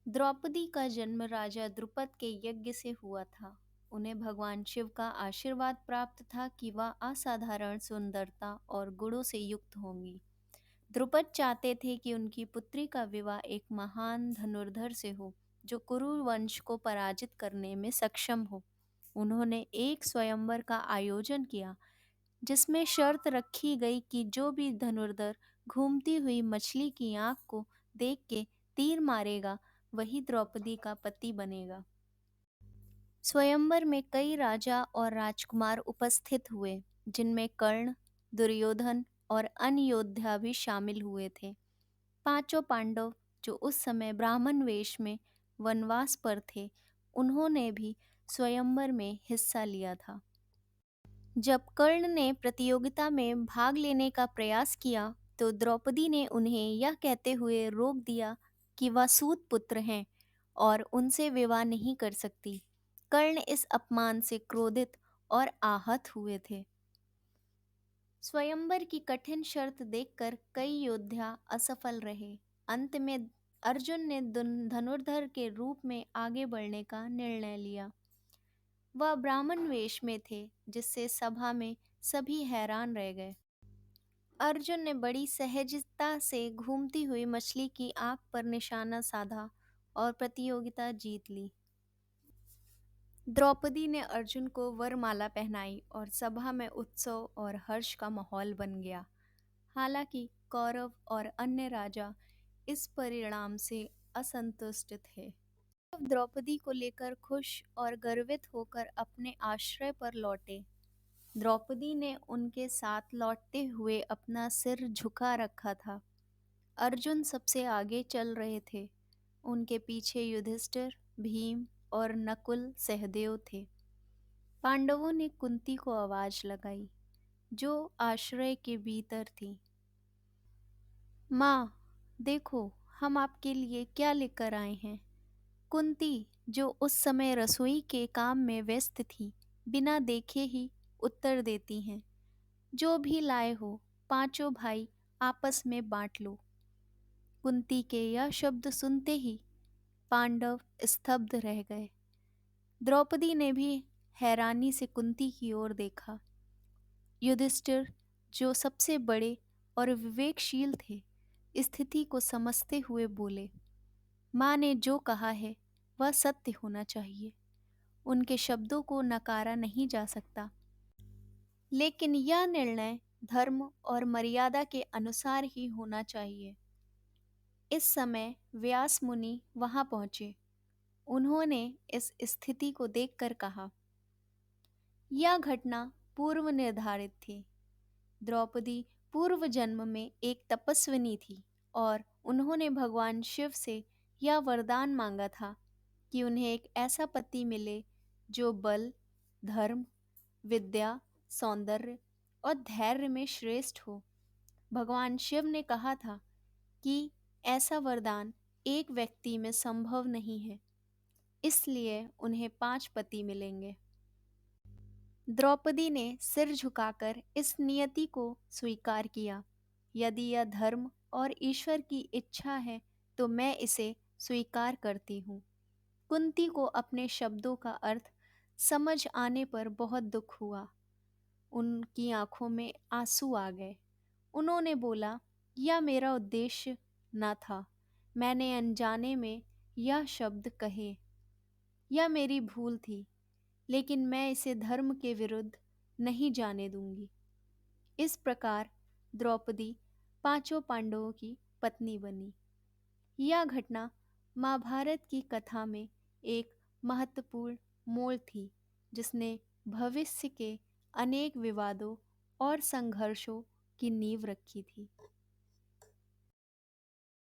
द्रौपदी का जन्म राजा द्रुपद के यज्ञ से हुआ था। उन्हें भगवान शिव का आशीर्वाद प्राप्त था कि वह असाधारण सुंदरता और गुणों से युक्त होंगी। द्रुपद चाहते थे कि उनकी पुत्री का विवाह एक महान धनुर्धर से हो, जो कुरु वंश को पराजित करने में सक्षम हो। उन्होंने एक स्वयंवर का आयोजन किया, जिसमें शर्त रखी गई कि जो भी धनुर्धर घूमती हुई मछली की आंख को देख के तीर मारेगा, वही द्रौपदी का पति बनेगा। स्वयंवर में कई राजा और राजकुमार उपस्थित हुए, जिनमें कर्ण, दुर्योधन और अन्य योद्धा भी शामिल हुए थे। पांचों पांडव, जो उस समय ब्राह्मण वेश में वनवास पर थे, उन्होंने भी स्वयंवर में हिस्सा लिया था। जब कर्ण ने प्रतियोगिता में भाग लेने का प्रयास किया, तो द्रौपदी ने उन्हें यह कहते हुए रोक दिया कि वह सूत पुत्र हैं और उनसे विवाह नहीं कर सकती। कर्ण इस अपमान से क्रोधित और आहत हुए थे। स्वयंवर की कठिन शर्त देखकर कई योद्धा असफल रहे। अंत में अर्जुन ने धनुर्धर के रूप में आगे बढ़ने का निर्णय लिया। वह ब्राह्मण वेश में थे, जिससे सभा में सभी हैरान रह गए। अर्जुन ने बड़ी सहजता से घूमती हुई मछली की आंख पर निशाना साधा और प्रतियोगिता जीत ली। द्रौपदी ने अर्जुन को वरमाला पहनाई और सभा में उत्सव और हर्ष का माहौल बन गया। हालांकि कौरव और अन्य राजा इस परिणाम से असंतुष्ट थे। द्रौपदी को लेकर खुश और गर्वित होकर अपने आश्रय पर लौटे। द्रौपदी ने उनके साथ लौटते हुए अपना सिर झुका रखा था। अर्जुन सबसे आगे चल रहे थे। उनके पीछे युधिष्ठिर, भीम और नकुल सहदेव थे। पांडवों ने कुंती को आवाज लगाई, जो आश्रय के भीतर थी। माँ, देखो, हम आपके लिए क्या लेकर आए हैं। कुंती, जो उस समय रसोई के काम में व्यस्त थी, बिना देखे ही उत्तर देती हैं, जो भी लाए हो, पांचों भाई आपस में बांट लो। कुंती के यह शब्द सुनते ही पांडव स्तब्ध रह गए। द्रौपदी ने भी हैरानी से कुंती की ओर देखा। युधिष्ठिर, जो सबसे बड़े और विवेकशील थे, स्थिति को समझते हुए बोले, माँ ने जो कहा है वह सत्य होना चाहिए। उनके शब्दों को नकारा नहीं जा सकता। लेकिन यह निर्णय धर्म और मर्यादा के अनुसार ही होना चाहिए। इस समय व्यास मुनि वहां पहुंचे। उन्होंने इस स्थिति को देखकर कहा, यह घटना पूर्व निर्धारित थी। द्रौपदी पूर्व जन्म में एक तपस्विनी थी और उन्होंने भगवान शिव से यह वरदान मांगा था कि उन्हें एक ऐसा पति मिले जो बल, धर्म, विद्या, सौंदर्य और धैर्य में श्रेष्ठ हो। भगवान शिव ने कहा था कि ऐसा वरदान एक व्यक्ति में संभव नहीं है, इसलिए उन्हें 5 पति मिलेंगे। द्रौपदी ने सिर झुकाकर इस नियति को स्वीकार किया। यदि यह धर्म और ईश्वर की इच्छा है तो मैं इसे स्वीकार करती हूँ। कुंती को अपने शब्दों का अर्थ समझ आने पर बहुत दुख हुआ। उनकी आंखों में आंसू आ गए। उन्होंने बोला, यह मेरा उद्देश्य न था। मैंने अनजाने में यह शब्द कहे। यह मेरी भूल थी, लेकिन मैं इसे धर्म के विरुद्ध नहीं जाने दूंगी। इस प्रकार द्रौपदी पांचों पांडवों की पत्नी बनी। यह घटना महाभारत की कथा में एक महत्वपूर्ण मोड़ थी, जिसने भविष्य के अनेक विवादों और संघर्षों की नींव रखी थी।